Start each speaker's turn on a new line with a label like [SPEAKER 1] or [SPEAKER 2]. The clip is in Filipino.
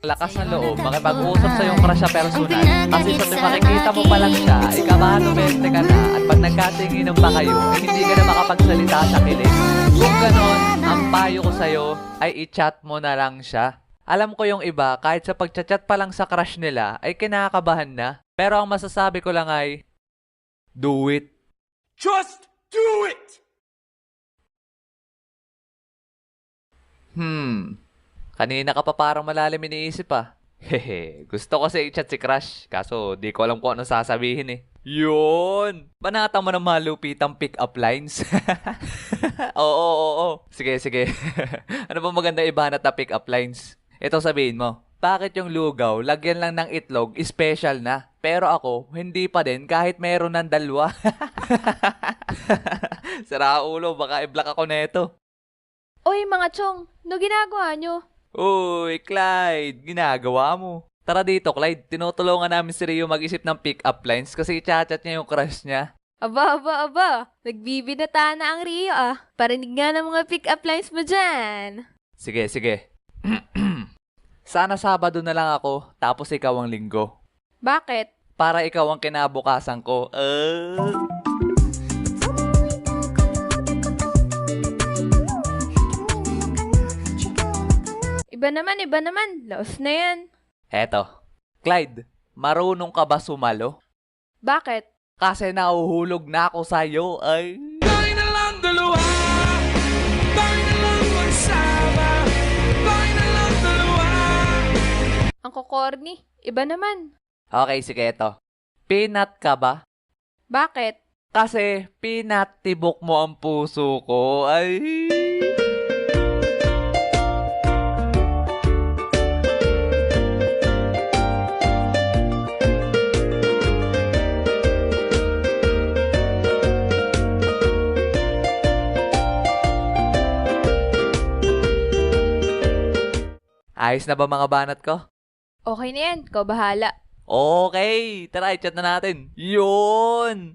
[SPEAKER 1] Lakas ng loob, makipag-usap sa yung crush sa personal. Kasi sa tuwing makikita mo pa lang siya, ikabahan-20 ka na. At pag nagkatinginan pa kayo, ay hindi ka na makapagsalita sa kilig. Kung ganon, ang payo ko sa'yo ay i-chat mo na lang siya. Alam ko yung iba, kahit sa pagchat-chat pa lang sa crush nila, ay kinakabahan na. Pero ang masasabi ko lang ay, do it.
[SPEAKER 2] Just do it!
[SPEAKER 1] Kanina ka pa parang malalim iniisip ah. Hehe, gusto ko kasi i-chat si crush, kaso di ko alam kung anong sasabihin eh. Yun! Banata mo ng malupitang pick-up lines. Oo. Sige. Ano ba maganda ibanat na pick-up lines? Ito sabihin mo, bakit yung lugaw, lagyan lang ng itlog, special na? Pero ako, hindi pa din kahit meron ng dalawa. Sira ulo, baka i-block ako neto.
[SPEAKER 3] Oy, mga chong, no ginagawa nyo?
[SPEAKER 1] Uy, Clyde, ginagawa mo. Tara dito, Clyde. Tinutulungan namin si Rio mag-isip ng pick-up lines kasi i-chat niya yung crush niya.
[SPEAKER 3] Aba. Nagbibinata na ang Rio ah. Parinig nga ng mga pick-up lines mo dyan.
[SPEAKER 1] Sige. Sana Sabado na lang ako, tapos ikaw ang Linggo.
[SPEAKER 3] Bakit?
[SPEAKER 1] Para ikaw ang kinabukasan ko.
[SPEAKER 3] Iba naman. Laos na yan.
[SPEAKER 1] Eto. Clyde, marunong ka ba sumalo?
[SPEAKER 3] Bakit?
[SPEAKER 1] Kasi nahuhulog na ako sa'yo, ay.
[SPEAKER 2] Tayo na lang dalawa. Tayo na lang magsama. Tayo na lang dalawa.
[SPEAKER 3] Ang kokorni. Iba naman.
[SPEAKER 1] Okay, sige, eto. Peanut ka ba?
[SPEAKER 3] Bakit?
[SPEAKER 1] Kasi pinatibok mo ang puso ko, ay. Ayos na ba mga banat ko?
[SPEAKER 3] Okay na yan. Ikaw bahala.
[SPEAKER 1] Okay, tara i-chat na natin. Yun!